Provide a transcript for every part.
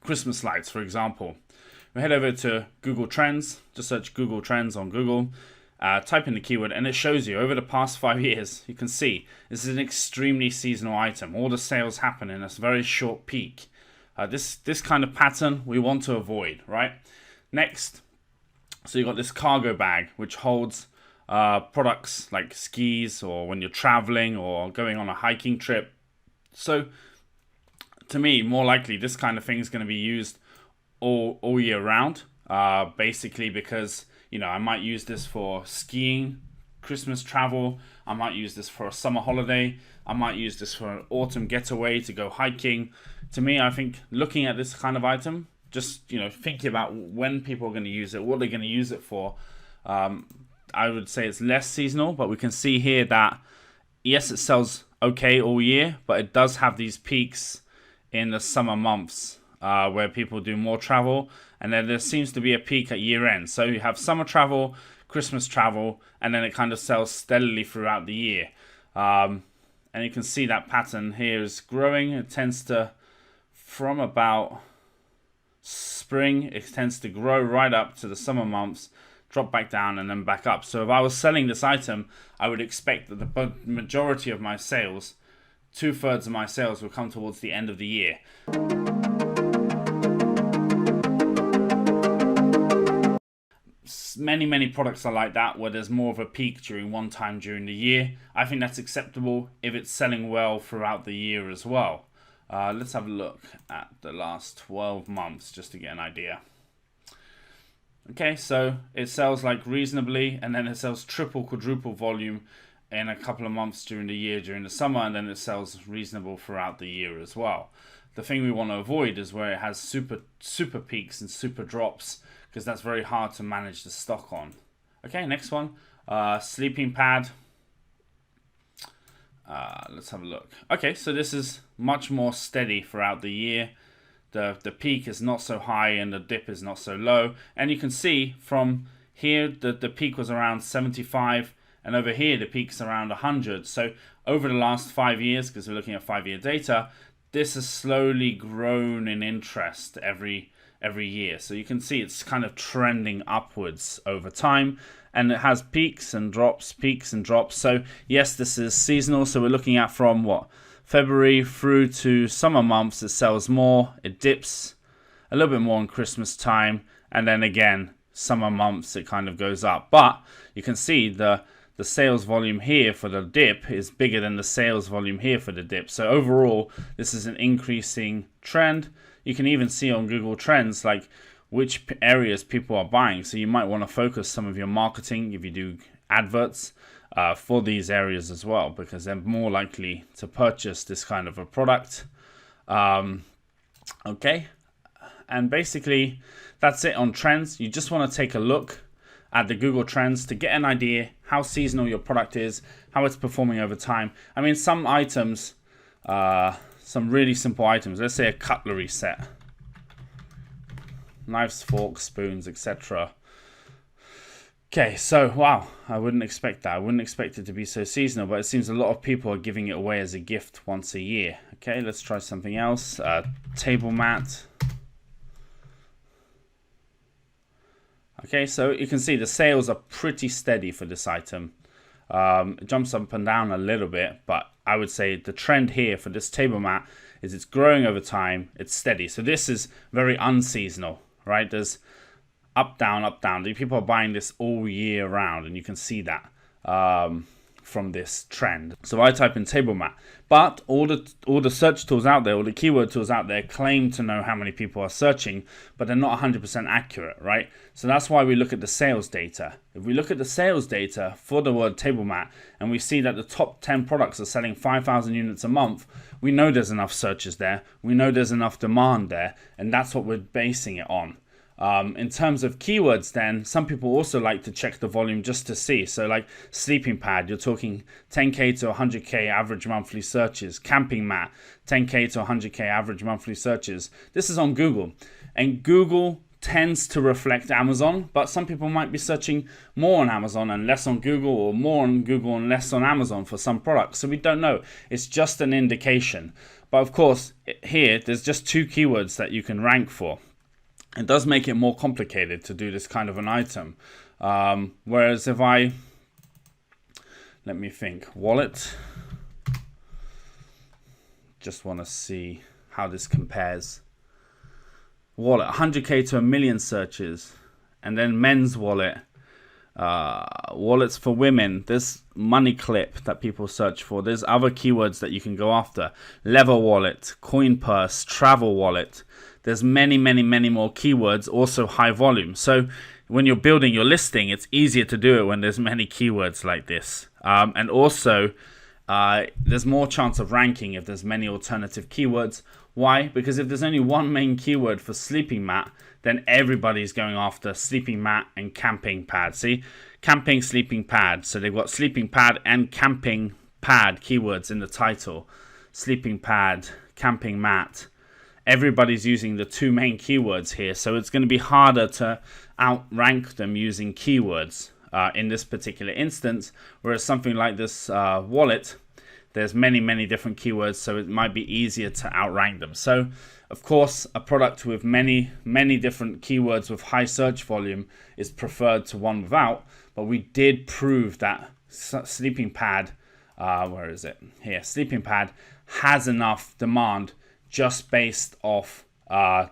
Christmas lights, for example. We head over to Google Trends, just search Google Trends on Google, type in the keyword, and it shows you over the past 5 years. You can see this is an extremely seasonal item. All the sales happen in a very short peak. This kind of pattern we want to avoid, right? Next, so you've got this cargo bag, which holds products like skis or when you're traveling or going on a hiking trip. So to me, more likely this kind of thing is going to be used all year round, basically because, you know, I might use this for skiing, Christmas travel, I might use this for a summer holiday, I might use this for an autumn getaway to go hiking. To me, I think looking at this kind of item, just, you know, thinking about when people are going to use it, what they're going to use it for, I would say it's less seasonal, but we can see here that yes, it sells okay all year, but it does have these peaks in the summer months where people do more travel, and then there seems to be a peak at year end. So you have summer travel, Christmas travel, and then it kind of sells steadily throughout the year. And you can see that pattern here is growing. It tends to, from about spring, it tends to grow right up to the summer months, drop back down, and then back up. So if I was selling this item, I would expect that the majority of my sales, 2/3 of my sales, will come towards the end of the year. Many products are like that, where there's more of a peak during one time during the year. I think that's acceptable if it's selling well throughout the year as well. Let's have a look at the last 12 months just to get an idea. Okay, so it sells like reasonably, and then it sells triple, quadruple volume in a couple of months during the year, during the summer, and then it sells reasonable throughout the year as well. The thing we want to avoid is where it has super peaks and super drops, because that's very hard to manage the stock on. Okay, next one, sleeping pad. Let's have a look. Okay, so this is much more steady throughout the year. The peak is not so high and the dip is not so low. And you can see from here that the peak was around 75, and over here the peak's around 100. So over the last 5 years, because we're looking at 5-year data, this has slowly grown in interest every year. So you can see it's kind of trending upwards over time, and it has peaks and drops, peaks and drops. So yes, this is seasonal. So we're looking at from what, February through to summer months, it sells more, it dips a little bit more in Christmas time, and then again, summer months, it kind of goes up. But you can see the sales volume here for the dip is bigger than the sales volume here for the dip. So overall, this is an increasing trend. You can even see on Google Trends like which areas people are buying. So you might want to focus some of your marketing, if you do adverts, for these areas as well, because they're more likely to purchase this kind of a product. Okay, and basically that's it on trends. You just want to take a look at the Google Trends to get an idea how seasonal your product is, how it's performing over time. I mean, some items, some really simple items, let's say a cutlery set, knives, forks, spoons, etc. Okay, so wow, I wouldn't expect that. I wouldn't expect it to be so seasonal, but it seems a lot of people are giving it away as a gift once a year. Okay, let's try something else. Table mat. Okay, so you can see the sales are pretty steady for this item. It jumps up and down a little bit, but I would say the trend here for this table mat is it's growing over time, it's steady. So this is very unseasonal, right? There's up, down, up, down. People are buying this all year round, and you can see that from this trend. So I type in table mat, but all the search tools out there, all the keyword tools out there claim to know how many people are searching, but they're not 100% accurate, right? So that's why we look at the sales data. If we look at the sales data for the word table mat, and we see that the top 10 products are selling 5,000 units a month, we know there's enough searches there, we know there's enough demand there, and that's what we're basing it on. In terms of keywords then, some people also like to check the volume just to see. So like sleeping pad, you're talking 10k to 100k average monthly searches. Camping mat, 10k to 100k average monthly searches. This is on Google, and Google tends to reflect Amazon, but some people might be searching more on Amazon and less on Google, or more on Google and less on Amazon for some products. So we don't know. It's just an indication. But of course, here, there's just 2 keywords that you can rank for. It does make it more complicated to do this kind of an item. Whereas if I, let me think, wallet, just want to see how this compares. Wallet, 100k to 1 million searches. And then men's wallet, wallets for women. There's money clip that people search for. There's other keywords that you can go after. Leather wallet, coin purse, travel wallet. There's many more keywords, also high volume. So when you're building your listing, it's easier to do it when there's many keywords like this. And also, there's more chance of ranking if there's many alternative keywords. Why? Because if there's only one main keyword for sleeping mat, then everybody's going after sleeping mat and camping pad. See? Camping, sleeping pad. So they've got sleeping pad and camping pad keywords in the title. Sleeping pad, camping mat. Everybody's using the 2 main keywords here. So it's going to be harder to outrank them using keywords in this particular instance. Whereas something like this wallet, there's many different keywords, so it might be easier to outrank them. So, of course, a product with many different keywords with high search volume is preferred to one without. But we did prove that sleeping pad, where is it? Here, sleeping pad has enough demand just based off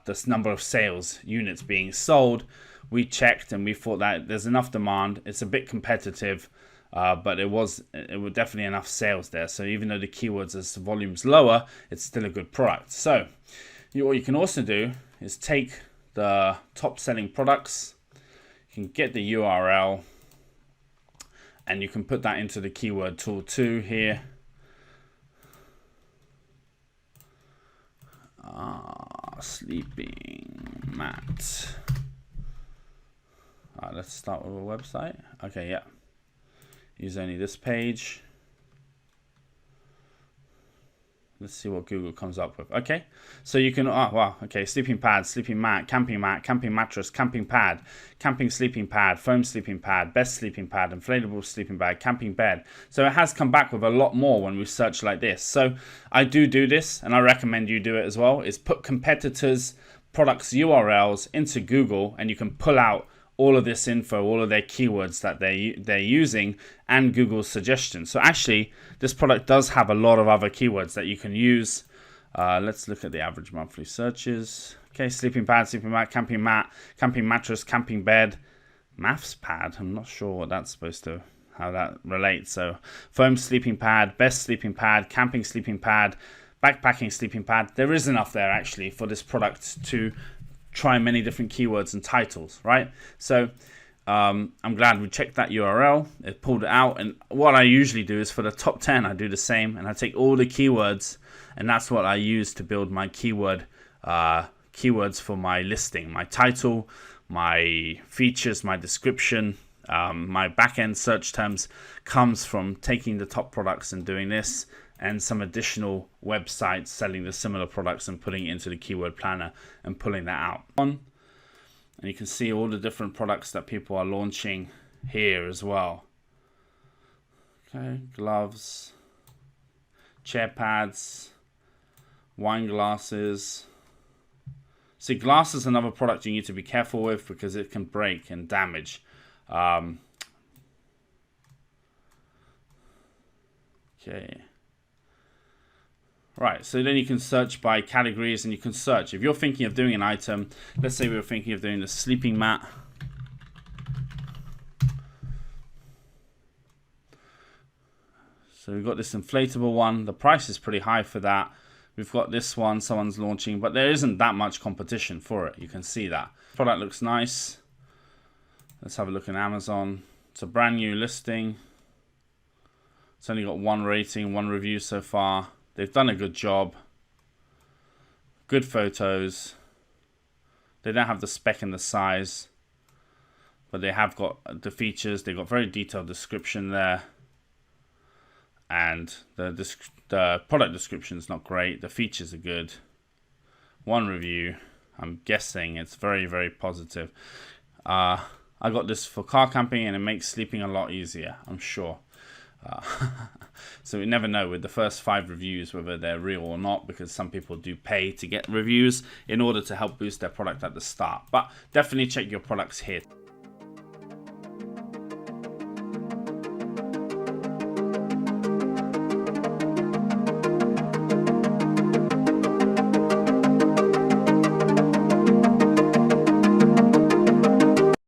this number of sales units being sold. We checked and we thought that there's enough demand. It's a bit competitive. But it was definitely enough sales there. So even though the keywords as the volume's lower, it's still a good product. So what you can also do is take the top selling products. You can get the URL and you can put that into the keyword tool too here. Sleeping mat. All right, let's start with a website. Okay, yeah. Use only this page. Let's see what Google comes up with. Okay, so you can, oh wow, okay, sleeping pad, sleeping mat, camping mattress, camping pad, camping sleeping pad, foam sleeping pad, best sleeping pad, inflatable sleeping bag, camping bed. So it has come back with a lot more when we search like this. So I do this, and I recommend you do it as well, is put competitors' products URLs into Google, and you can pull out all of this info, all of their keywords that they're using, and Google's suggestions. So actually, this product does have a lot of other keywords that you can use. Let's look at the average monthly searches. Okay, sleeping pad, sleeping mat, camping mattress, camping bed, maths pad. I'm not sure what that's supposed to, how that relates. So foam sleeping pad, best sleeping pad, camping sleeping pad, backpacking sleeping pad. There is enough there actually for this product to try many different keywords and titles, right? So I'm glad we checked that URL. It pulled it out. And what I usually do is for the top 10, I do the same. And I take all the keywords, and that's what I use to build my keywords for my listing. My title, my features, my description, my back-end search terms comes from taking the top products and doing this, and some additional websites selling the similar products and putting it into the keyword planner and pulling that out. And you can see all the different products that people are launching here as well. Okay, gloves, chair pads, wine glasses. See, glass is another product you need to be careful with because it can break and damage. Okay. Right, so then you can search by categories, and you can search. If you're thinking of doing an item, let's say we were thinking of doing the sleeping mat. So we've got this inflatable one. The price is pretty high for that. We've got this one someone's launching, but there isn't that much competition for it. You can see that. Product looks nice. Let's have a look in Amazon. It's a brand new listing. It's only got 1 rating, 1 review so far. They've done a good job. Good photos. They don't have the spec and the size, but they have got the features. They've got very detailed description there. And the product description is not great. The features are good. 1 review. I'm guessing it's very positive. I got this for car camping, and it makes sleeping a lot easier, I'm sure. So we never know with the first 5 reviews whether they're real or not, because some people do pay to get reviews in order to help boost their product at the start. But definitely check your products here.